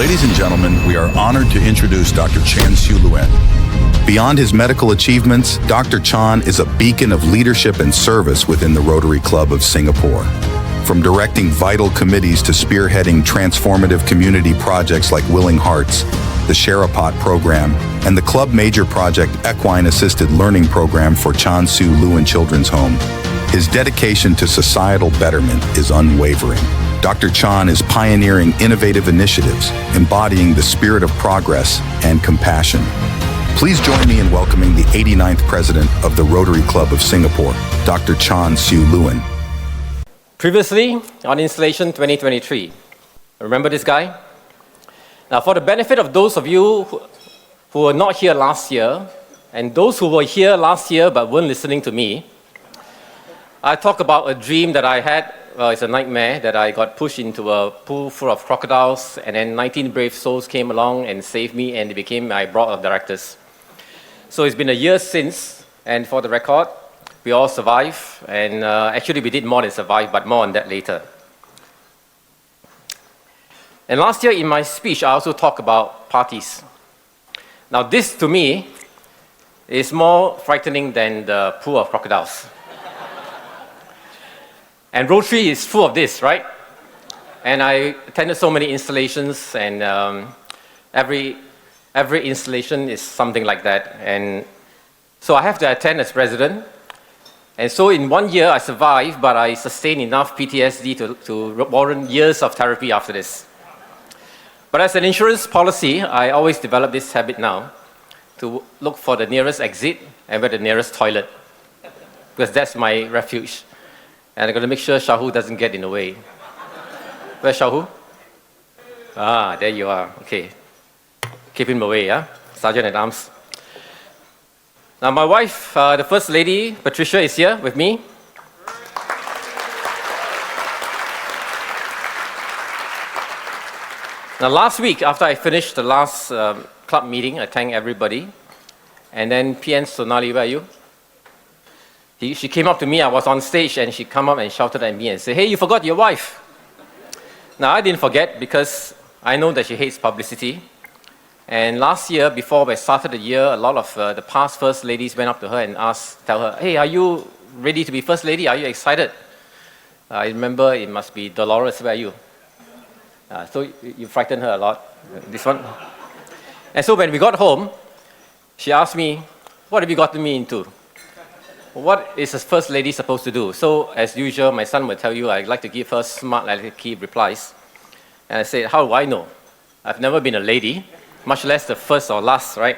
Ladies and gentlemen, we are honored to introduce Dr. Chan Siu Luen. Beyond his medical achievements, Dr. Chan is a beacon of leadership and service within the Rotary Club of Singapore. From directing vital committees to spearheading transformative community projects like Willing Hearts, the Sherapat program, and the club major project Equine Assisted Learning Program for Chan Siu Luen Children's Home, his dedication to societal betterment is unwavering. Dr. Chan is pioneering innovative initiatives, embodying the spirit of progress and compassion. Please join me in welcoming the 89th President of the Rotary Club of Singapore, Dr. Chan Siu Luen. Previously, on Installation 2023, remember this guy? Now, for the benefit of those of you who were not here last year, and those who were here last year but weren't listening to me, I talk about a dream that I had. Well, it's a nightmare that I got pushed into a pool full of crocodiles, and then 19 brave souls came along and saved me, and they became my board of directors. So it's been a year since, and for the record, we all survived, and actually we did more than survive, but more on that later. And last year in my speech, I also talked about parties. Now this, to me, is more frightening than the pool of crocodiles. And Rotary is full of this, right? And I attended so many installations, and every installation is something like that. And so I have to attend as president. And so in 1 year, I survived, but I sustained enough PTSD to warrant years of therapy after this. But as an insurance policy, I always develop this habit now to look for the nearest exit and where the nearest toilet, because that's my refuge. And I'm going to make sure Shahu doesn't get in the way. Where's Shahu? Ah, there you are. Okay. Keep him away, yeah? Sergeant at Arms. Now, my wife, the First Lady, Patricia, is here with me. Now, last week, after I finished the last club meeting, I thanked everybody. And then PN Sonali, where are you? She came up to me, I was on stage, and she came up and shouted at me and said, "Hey, you forgot your wife." Now, I didn't forget because I know that she hates publicity. And last year, before we started the year, a lot of the past First Ladies went up to her and tell her, "Hey, are you ready to be First Lady? Are you excited?" I remember it must be Dolores, where are you? So you frightened her a lot, this one. And so when we got home, she asked me, "What have you gotten me into? What is a First Lady supposed to do?" So, as usual, my son will tell you, I like to give her smart, key replies. And I said, "How do I know? I've never been a lady, much less the first or last, right?"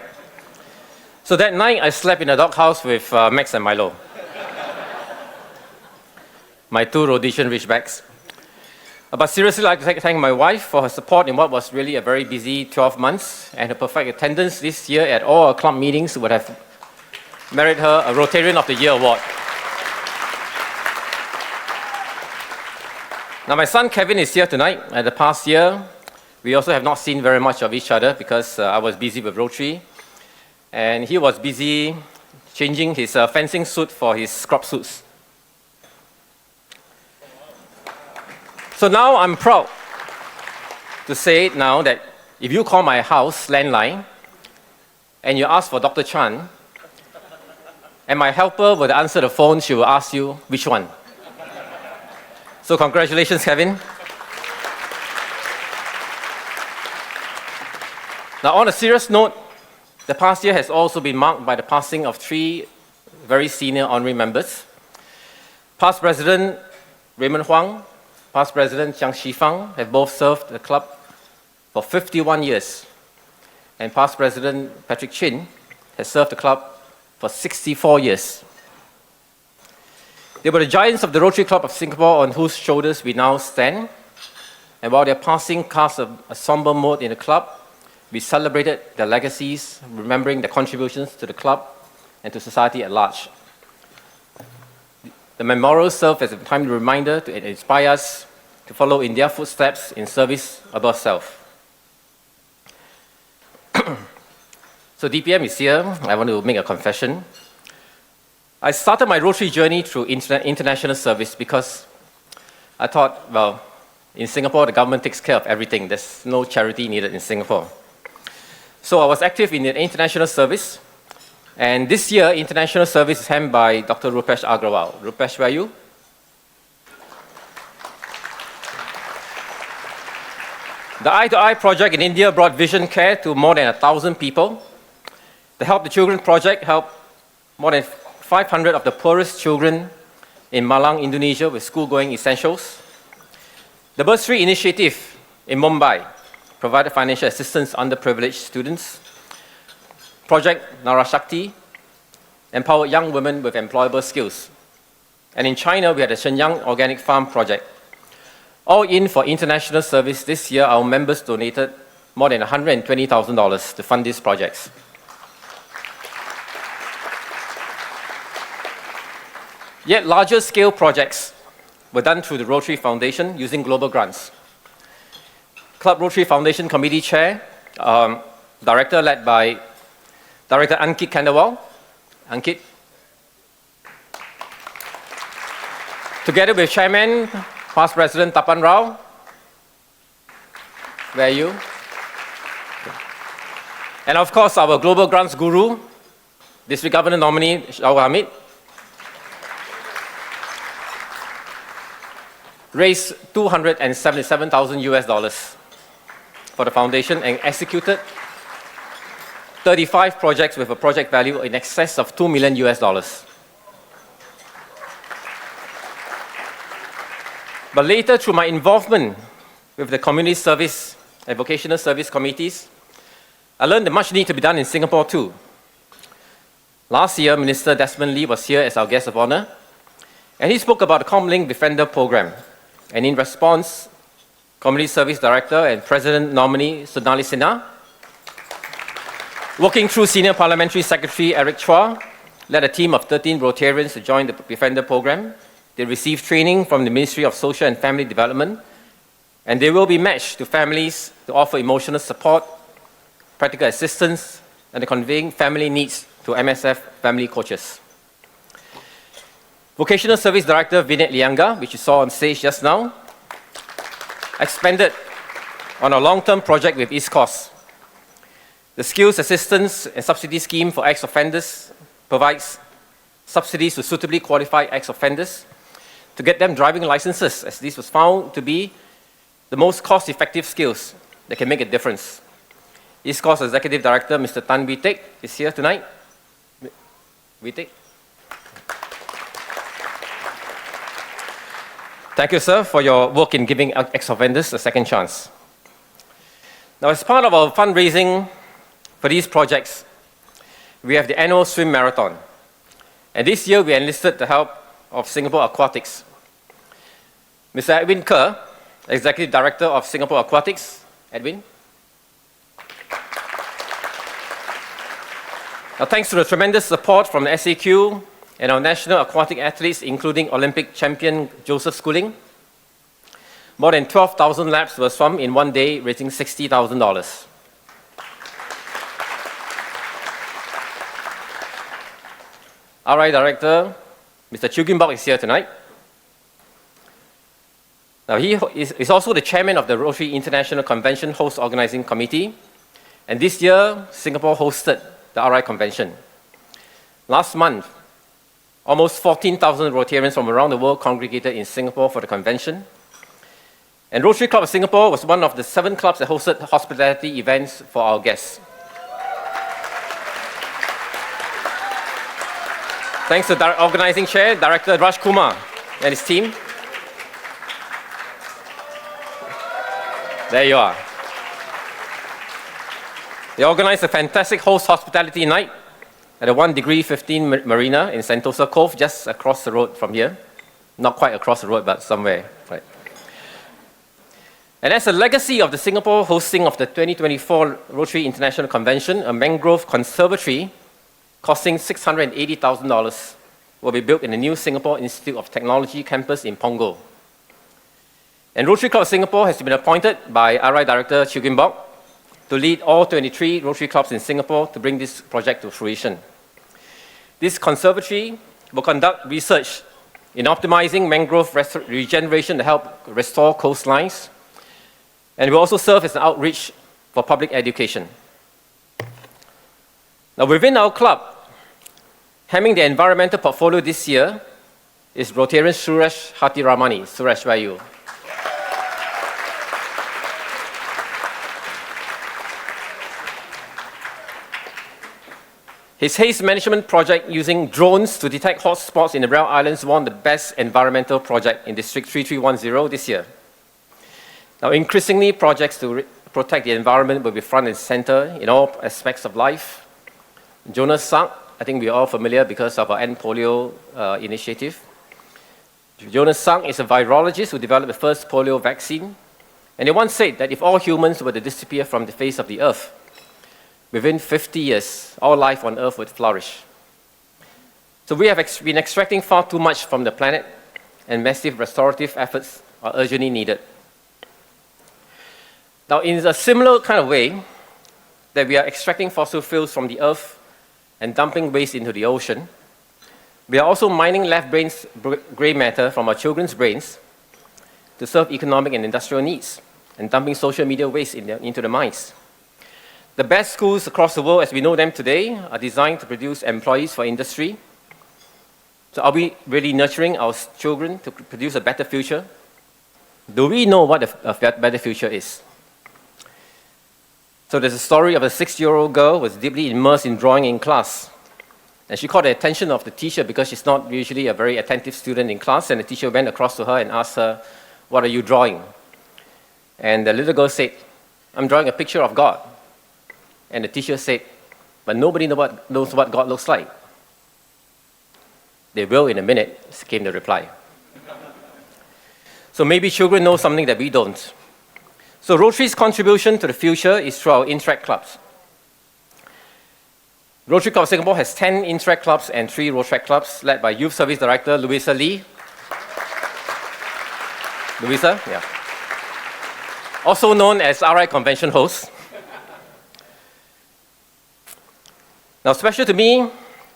So that night, I slept in a doghouse with Max and Milo, my two Rhodesian Ridgebacks. But seriously, I'd like to thank my wife for her support in what was really a very busy 12 months, and her perfect attendance this year at all our club meetings would have merit her a Rotarian of the Year award. Now, my son Kevin is here tonight. The past year, we also have not seen very much of each other because I was busy with Rotary, and he was busy changing his fencing suit for his scrub suits. So now I'm proud to say now that if you call my house landline and you ask for Dr. Chan, and my helper will answer the phone, she will ask you, which one? So congratulations, Kevin. Now, on a serious note, the past year has also been marked by the passing of 3 very senior honorary members. Past President Raymond Huang, past President Jiang Shifang have both served the club for 51 years. And past President Patrick Chin has served the club for 64 years. They were the giants of the Rotary Club of Singapore on whose shoulders we now stand. And while their passing cast a somber mood in the club, we celebrated their legacies, remembering their contributions to the club and to society at large. The memorial served as a timely reminder to inspire us to follow in their footsteps in service above self. So DPM is here. I want to make a confession. I started my Rotary journey through international service because I thought, well, In Singapore, the government takes care of everything. There's no charity needed in Singapore. So I was active in the international service. And this year, international service is handled by Dr. Rupesh Agrawal. Rupesh, where are you? The Eye to Eye project in India brought vision care to more than 1,000 people. The Help the Children project helped more than 500 of the poorest children in Malang, Indonesia with school-going essentials. The Bursary Initiative in Mumbai provided financial assistance to underprivileged students. Project Narashakti empowered young women with employable skills. And in China, we had the Shenyang Organic Farm project. All in for international service this year, our members donated more than $120,000 to fund these projects. Yet larger scale projects were done through the Rotary Foundation using global grants. Club Rotary Foundation Committee Chair, Director led by Director Ankit Kandawal. Ankit. Together with Chairman, Past President Tapan Rao. Where are you? And of course, our global grants guru, District Governor nominee Shawar Hamid, raised $277,000 for the foundation and executed 35 projects with a project value in excess of $2 million. But later, through my involvement with the community service and vocational service committees, I learned that much needs to be done in Singapore too. Last year, Minister Desmond Lee was here as our guest of honor, and he spoke about the ComLink Defender program. And in response, Community Service Director and President nominee Sonali Sinha, working through Senior Parliamentary Secretary Eric Chua, led a team of 13 Rotarians to join the Defender program. They received training from the Ministry of Social and Family Development, and they will be matched to families to offer emotional support, practical assistance, and the conveying family needs to MSF family coaches. Vocational Service Director Vinay Lianga, which you saw on stage just now, expanded on a long-term project with East Coast. The Skills Assistance and Subsidy Scheme for ex-offenders provides subsidies to suitably qualified ex-offenders to get them driving licenses, as this was found to be the most cost-effective skills that can make a difference. East Coast Executive Director, Mr. Tan Wee Teck, is here tonight. Wee Teck. Thank you, sir, for your work in giving ex-offenders a second chance. Now, as part of our fundraising for these projects, we have the annual swim marathon. And this year, we enlisted the help of Singapore Aquatics. Mr. Edwin Kerr, Executive Director of Singapore Aquatics. Edwin. Now, thanks to the tremendous support from the SAQ and our national aquatic athletes, including Olympic champion Joseph Schooling, more than 12,000 laps were swum in one day, raising $60,000. RI Director, Mr. Chew Kim Bok is here tonight. Now, he is also the chairman of the Rotary International Convention Host Organizing Committee, and this year, Singapore hosted the RI Convention. Last month, almost 14,000 Rotarians from around the world congregated in Singapore for the convention. And Rotary Club of Singapore was one of the 7 clubs that hosted hospitality events for our guests. Thanks to the organizing chair, Director Raj Kumar and his team. There you are. They organized a fantastic host hospitality night at the 1 Degree 15 Marina in Sentosa Cove, just across the road from here. Not quite across the road, but somewhere. Right. And as a legacy of the Singapore hosting of the 2024 Rotary International Convention, a mangrove conservatory costing $680,000 will be built in the new Singapore Institute of Technology campus in Punggol. And Rotary Club of Singapore has been appointed by RI Director Chew Kim Bok to lead all 23 Rotary clubs in Singapore to bring this project to fruition. This conservatory will conduct research in optimizing mangrove regeneration to help restore coastlines, and we also serve as an outreach for public education. Now, within our club, handling the environmental portfolio this year is Rotarian Suresh Hatiramani. Suresh, where are you? His haze management project using drones to detect hotspots in the Rail Islands won the best environmental project in District 3310 this year. Now, increasingly, projects to protect the environment will be front and center in all aspects of life. Jonas Salk, I think we are all familiar because of our End Polio initiative. Jonas Salk is a virologist who developed the first polio vaccine, and he once said that if all humans were to disappear from the face of the earth, within 50 years, all life on Earth would flourish. So we have been extracting far too much from the planet, and massive restorative efforts are urgently needed. Now, in a similar kind of way that we are extracting fossil fuels from the Earth and dumping waste into the ocean, we are also mining left grey matter from our children's brains to serve economic and industrial needs, and dumping social media waste into the mines. The best schools across the world, as we know them today, are designed to produce employees for industry. So are we really nurturing our children to produce a better future? Do we know what a better future is? So there's a story of a 6-year-old girl who was deeply immersed in drawing in class. And she caught the attention of the teacher because she's not usually a very attentive student in class, and the teacher went across to her and asked her, "What are you drawing?" And the little girl said, "I'm drawing a picture of God." And the teacher said, "But nobody knows what God looks like." "They will in a minute," came the reply. So maybe children know something that we don't. So Rotary's contribution to the future is through our Interact clubs. Rotary Club of Singapore has 10 Interact clubs and 3 Rotaract clubs, led by Youth Service Director Louisa Lee. Louisa, yeah. Also known as RI Convention host. Now, special to me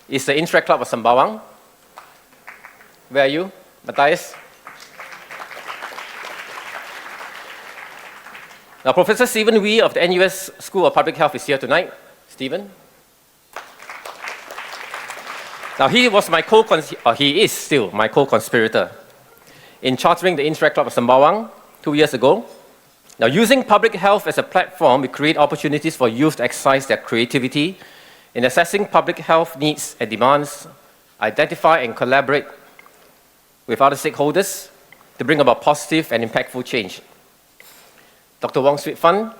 is the Interact Club of Sembawang. Where are you, Matthias? Now, Professor Stephen Wee of the NUS School of Public Health is here tonight. Stephen? Now, he is still my co-conspirator in chartering the Interact Club of Sembawang 2 years ago. Now, using public health as a platform, we create opportunities for youth to exercise their creativity in assessing public health needs and demands, identify and collaborate with other stakeholders to bring about positive and impactful change. Dr. Wong Swee Fan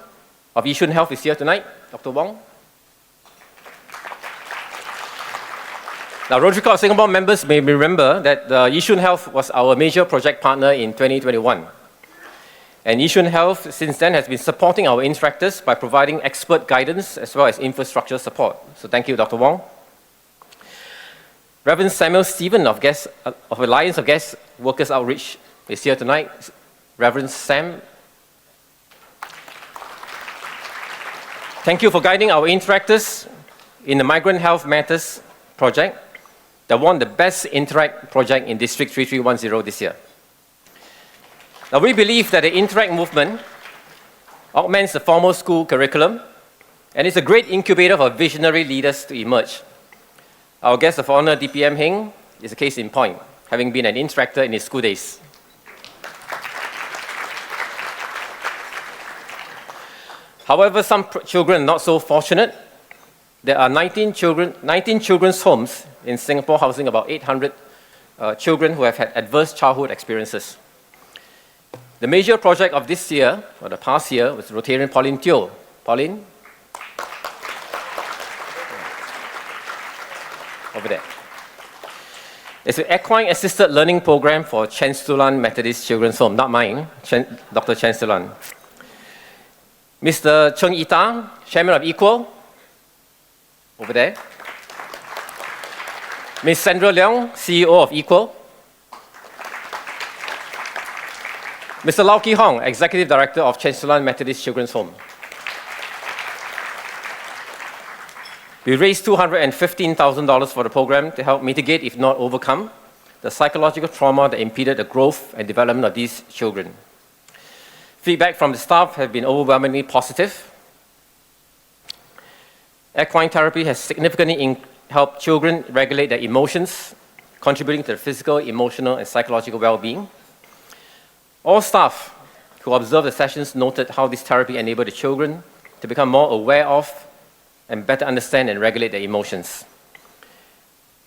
of Yishun Health is here tonight. Dr. Wong. Now, Rotary Club of Singapore members may remember that Yishun Health was our major project partner in 2021. And Yishun Health, since then, has been supporting our interactors by providing expert guidance as well as infrastructure support. So thank you, Dr. Wong. Reverend Samuel Stephen of Alliance of Guest Workers Outreach is here tonight. Reverend Sam. Thank you for guiding our interactors in the Migrant Health Matters project that won the Best Interact project in District 3310 this year. Now, we believe that the Interact movement augments the formal school curriculum, and it's a great incubator for visionary leaders to emerge. Our guest of honor, DPM Heng, is a case in point, having been an interactor in his school days. However, some children are not so fortunate. There are 19 children's homes in Singapore housing about 800 children who have had adverse childhood experiences. The major project of this year, or the past year, was Rotarian Pauline Teo. Pauline? Over there. It's an equine assisted learning program for Chen Stulan Methodist Children's Home, not mine, Dr. Chen Stulan. Mr. Cheng Yita, Chairman of Equal, over there. Ms. Sandra Leong, CEO of Equal. Mr. Lau Ki Hong, Executive Director of Chen Stulan Methodist Children's Home. We raised $215,000 for the program to help mitigate, if not overcome, the psychological trauma that impeded the growth and development of these children. Feedback from the staff has been overwhelmingly positive. Equine therapy has significantly helped children regulate their emotions, contributing to their physical, emotional, and psychological well-being. All staff who observed the sessions noted how this therapy enabled the children to become more aware of and better understand and regulate their emotions.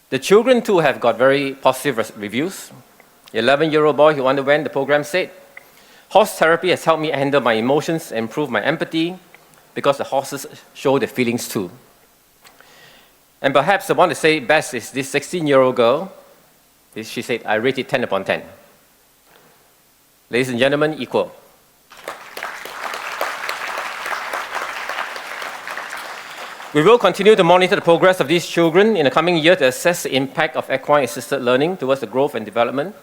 The children too have got very positive reviews. The 11-year-old boy who underwent the program said, "Horse therapy has helped me handle my emotions and improve my empathy because the horses show their feelings too." And perhaps the one to say it best is this 16-year-old girl. She said, "I rate it 10 upon 10. Ladies and gentlemen, equal. We will continue to monitor the progress of these children in the coming year to assess the impact of equine-assisted learning towards the growth and development.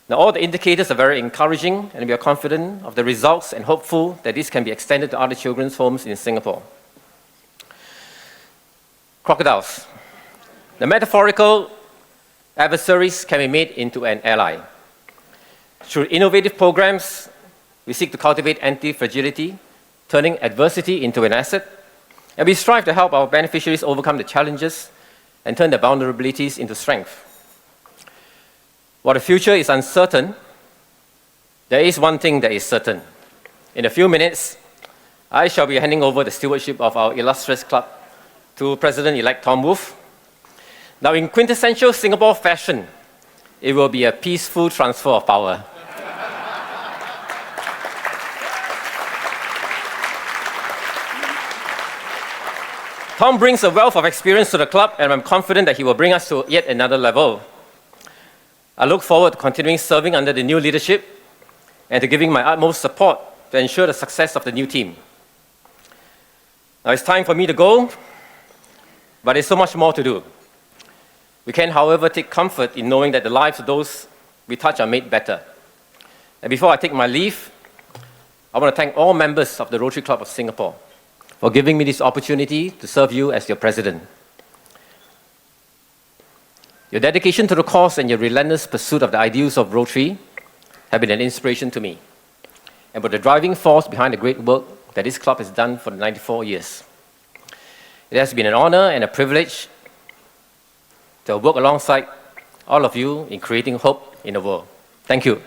Now, all the indicators are very encouraging, and we are confident of the results and hopeful that this can be extended to other children's homes in Singapore. Crocodiles. The metaphorical adversaries can be made into an ally. Through innovative programs, we seek to cultivate anti-fragility, turning adversity into an asset, and we strive to help our beneficiaries overcome the challenges and turn their vulnerabilities into strength. While the future is uncertain, there is one thing that is certain. In a few minutes, I shall be handing over the stewardship of our illustrious club to President-elect Tom Wolf. Now, in quintessential Singapore fashion, it will be a peaceful transfer of power. Tom brings a wealth of experience to the club, and I'm confident that he will bring us to yet another level. I look forward to continuing serving under the new leadership and to giving my utmost support to ensure the success of the new team. Now it's time for me to go, but there's so much more to do. We can, however, take comfort in knowing that the lives of those we touch are made better. And before I take my leave, I want to thank all members of the Rotary Club of Singapore for giving me this opportunity to serve you as your president. Your dedication to the cause and your relentless pursuit of the ideals of Rotary have been an inspiration to me and were the driving force behind the great work that this club has done for 94 years. It has been an honor and a privilege to work alongside all of you in creating hope in the world. Thank you.